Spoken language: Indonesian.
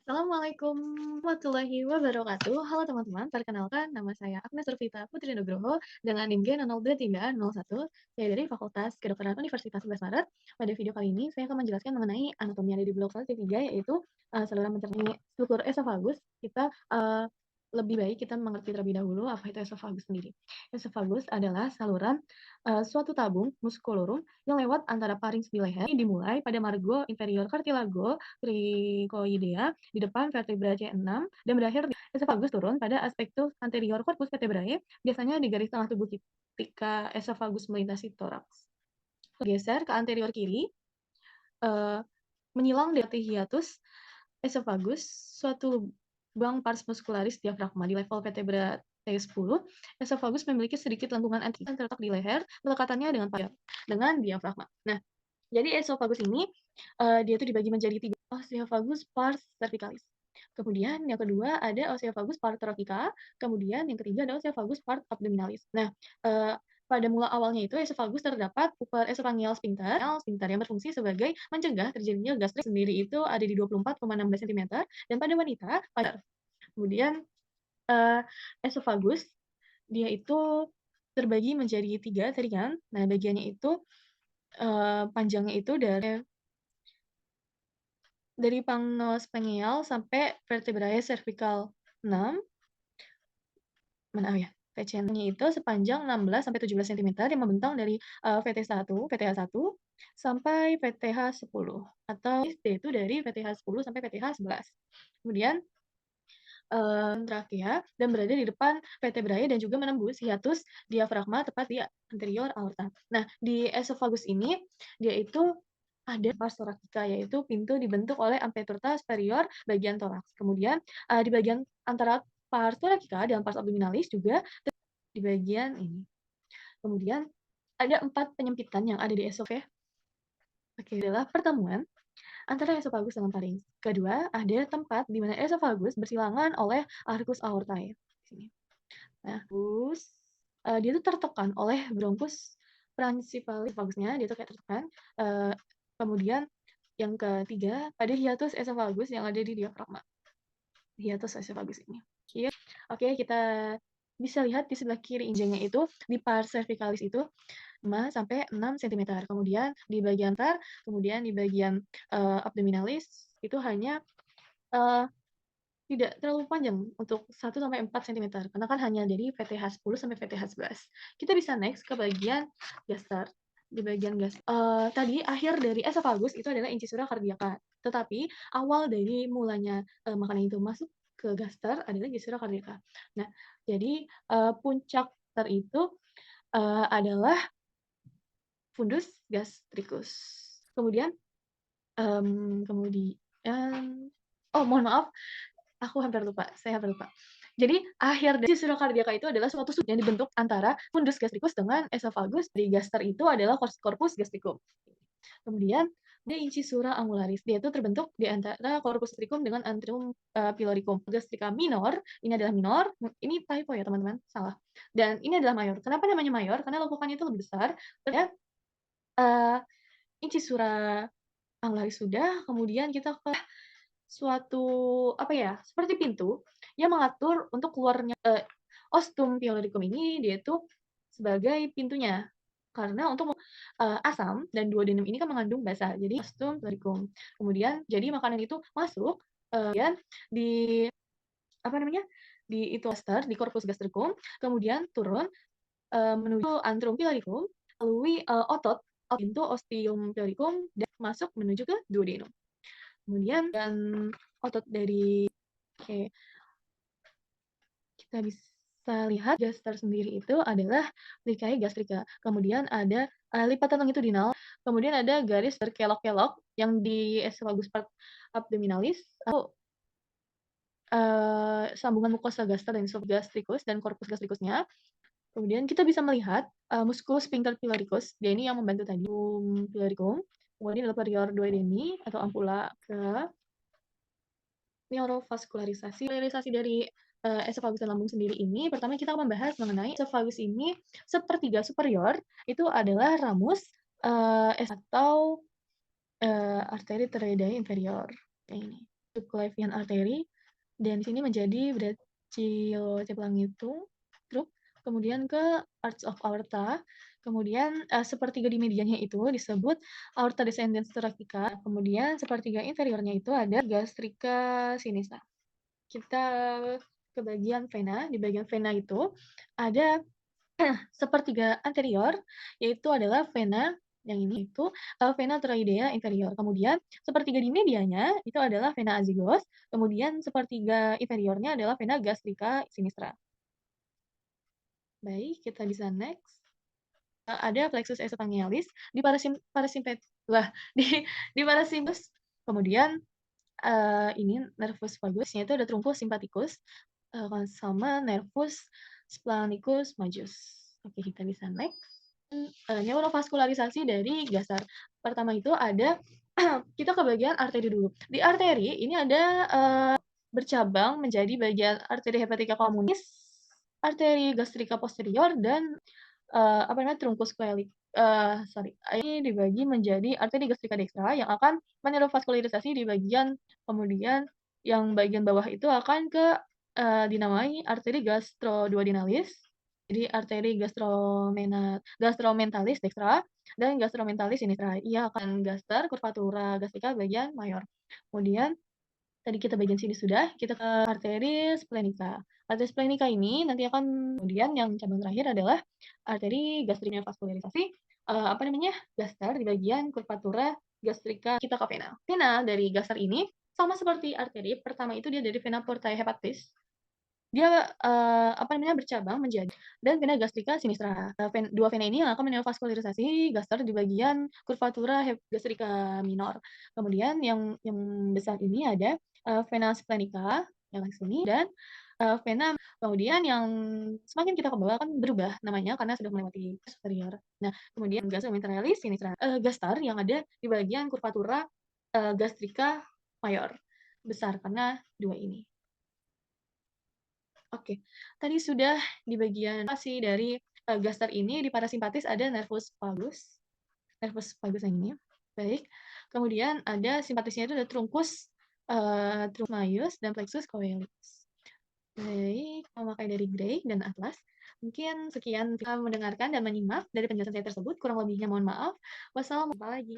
Assalamualaikum warahmatullahi wabarakatuh. Halo teman-teman, perkenalkan nama saya Agnes Nurvita Putri Nugroho dengan NIM G002301. Saya dari Fakultas Kedokteran Universitas 11 Maret. Pada video kali ini saya akan menjelaskan mengenai anatomi yang ada di blok kelas T3 yaitu saluran mencerna struktur esofagus. Kita lebih baik kita mengerti terlebih dahulu apa itu esofagus sendiri. Esofagus adalah saluran suatu tabung muskulorum yang lewat antara parings di leher. Ini dimulai pada margo inferior cartilago cricoidea di depan vertebra C6 dan berakhir di esofagus turun pada aspektus anterior corpus vertebrae, biasanya di garis tengah tubuh ketika esofagus melintasi toraks. Geser ke anterior kiri, menyilang dari hiatus esofagus, suatu lubang pars muscularis diafragma di level vertebra T10. Esofagus memiliki sedikit lengkungan anterior yang terletak di leher, pelekatannya dengan diafragma. Nah, jadi esofagus ini dia itu dibagi menjadi 3, oesophagus pars cervicalis. Kemudian yang kedua ada oesophagus pars thoracica, kemudian yang ketiga ada oesophagus pars abdominalis. Nah, pada mula awalnya itu esofagus terdapat upper esophageal sphincter yang berfungsi sebagai mencegah terjadinya gastrik sendiri itu ada di 24,16 cm dan pada wanita kemudian esofagus dia itu terbagi menjadi 3 tadi kan. Nah, bagiannya itu panjangnya itu dari panos sphenial sampai vertebrae cervical 6, mana ya, VCN-nya itu sepanjang 16 sampai 17 cm yang membentang dari VTH1 sampai VTH10 atau D itu dari VTH10 sampai VTH11. Kemudian trakea dan berada di depan vertebrae dan juga menembus hiatus diafragma tepat di anterior aorta. Nah, di esofagus ini dia itu ada pars thoracica, yaitu pintu dibentuk oleh ampeturta superior bagian toraks. Kemudian di bagian antara pars thoracica dan pars abdominalis juga di bagian ini. Kemudian ada 4 penyempitan yang ada di esofagus. Oke, adalah pertemuan antara esofagus dengan farinx. Kedua, ada tempat di mana esofagus bersilangan oleh arcus aortae. Di sini. Nah, terus dia itu tertekan oleh bronchus principalis esofagusnya, dia itu kayak tertekan. Kemudian yang ketiga, ada hiatus esofagus yang ada di diafragma. Hiatus esofagus ini. Oke, kita bisa lihat di sebelah kiri injangnya itu di pars cervicalis itu 5 sampai 6 cm. Kemudian di bagian kemudian di bagian abdominalis itu hanya tidak terlalu panjang untuk 1 sampai 4 cm karena kan hanya dari VTH10 sampai VTH11. Kita bisa next ke bagian gaster. Di bagian tadi akhir dari esofagus itu adalah incisura cardiaca. Tetapi awal dari mulanya makanan itu masuk ke gaster adalah incisura cardiaca. Nah, jadi puncak itu adalah fundus gastricus. Kemudian oh mohon maaf, saya hampir lupa. Jadi akhir dari incisura cardiaca itu adalah suatu sudut yang dibentuk antara fundus gastricus dengan esofagus. Di gaster itu adalah corpus gastricum. Kemudian ada incisura angularis. Dia itu terbentuk di antara corpus gastricum dengan antrium pyloricum. Gastrica minor, ini adalah minor. Ini typo ya teman-teman, salah. Dan ini adalah mayor. Kenapa namanya mayor? Karena lekukannya itu lebih besar. Dan incisura angularis sudah, kemudian kita ke suatu seperti pintu yang mengatur untuk keluarnya ostum pyloricum ini dia itu sebagai pintunya. Karena untuk asam dan duodenum ini kan mengandung basa. Jadi ostum pyloricum. Kemudian jadi makanan itu masuk kemudian di di gaster, di corpus gastricum, kemudian turun menuju antrum pyloricum, melalui otot pintu ostium pyloricum dan masuk menuju ke duodenum. Kemudian dan otot dari kita bisa lihat gaster sendiri itu adalah ligae gastrica. Kemudian ada lipatan longitudinal, kemudian ada garis berkelok-kelok yang di esophagus part abdominalis atau sambungan mukosa gaster dan gastricus dan corpus gastricusnya. Kemudian kita bisa melihat musculus sphincter pyloricus, dia ini yang membantu tadi pyloricum. Kemudian ada superior duodeni atau ampula ke neurovaskularisasi dari esofagus dan lambung sendiri ini. Pertama kita akan membahas mengenai esofagus ini sepertiga superior itu adalah ramus atau arteri thyroidae inferior. Ini. subclavian artery, dan di sini menjadi brachiocephalangitrum, kemudian ke arch of aorta, kemudian sepertiga di mediannya itu disebut aorta descendens thoracica, kemudian sepertiga inferiornya itu ada gastrica sinistra. Kita ke bagian vena, di bagian vena itu ada sepertiga anterior, yaitu adalah vena yang ini itu vena toroidea inferior. Kemudian sepertiga di medianya itu adalah vena azygos, kemudian sepertiga inferiornya adalah vena gastrica sinistra. Baik, kita bisa next. Ada plexus esophagealis di di parasimpus. Kemudian ini nervus vagusnya itu ada truncus sympathicus sama nervus splenincus majus. Oke, kita bisa next. Neurovaskularisasi dari gastar. Pertama itu ada kita ke bagian arteri dulu. Di arteri ini ada bercabang menjadi bagian arteri hepatica communis, arteri gastrica posterior, dan truncus coeli. Ini dibagi menjadi arteri gastrica dextra yang akan meneurovaskularisasi di bagian, kemudian yang bagian bawah itu akan dinamai arteri gastroduodenalis, jadi arteri gastromentalis dextra dan gastromentalis sinistra. Ia akan gaster curvatura gastrica bagian mayor. Kemudian tadi kita bagian sini sudah, kita ke arteri splenica. Arteri splenica ini nanti akan, kemudian yang cabang terakhir adalah arteri gastrina vaskularisasi, gaster di bagian curvatura gastrica kita ke vena. Vena dari gaster ini sama seperti arteri, pertama itu dia dari vena portae hepatis. Dia bercabang menjadi dan vena gastrica sinistra. Dua vena ini yang akan meneurovaskularisasi gaster di bagian curvatura gastrica minor. Kemudian yang besar ini ada vena splenica yang sini, dan vena, kemudian yang semakin kita ke bawah kan berubah namanya karena sudah melewati superior. Nah, kemudian gastroenterolis sinistra, gaster yang ada di bagian curvatura gastrica mayor, besar karena dua ini. Oke, tadi sudah di bagian dari gaster ini. Di parasimpatis ada nervus vagus yang ini. Baik, kemudian ada simpatisnya itu ada truncus majus dan plexus coelis. Baik, memakai dari Gray dan Atlas. Mungkin sekian kita mendengarkan dan menyimak dari penjelasan saya tersebut. Kurang lebihnya mohon maaf. Wassalamualaikum lagi.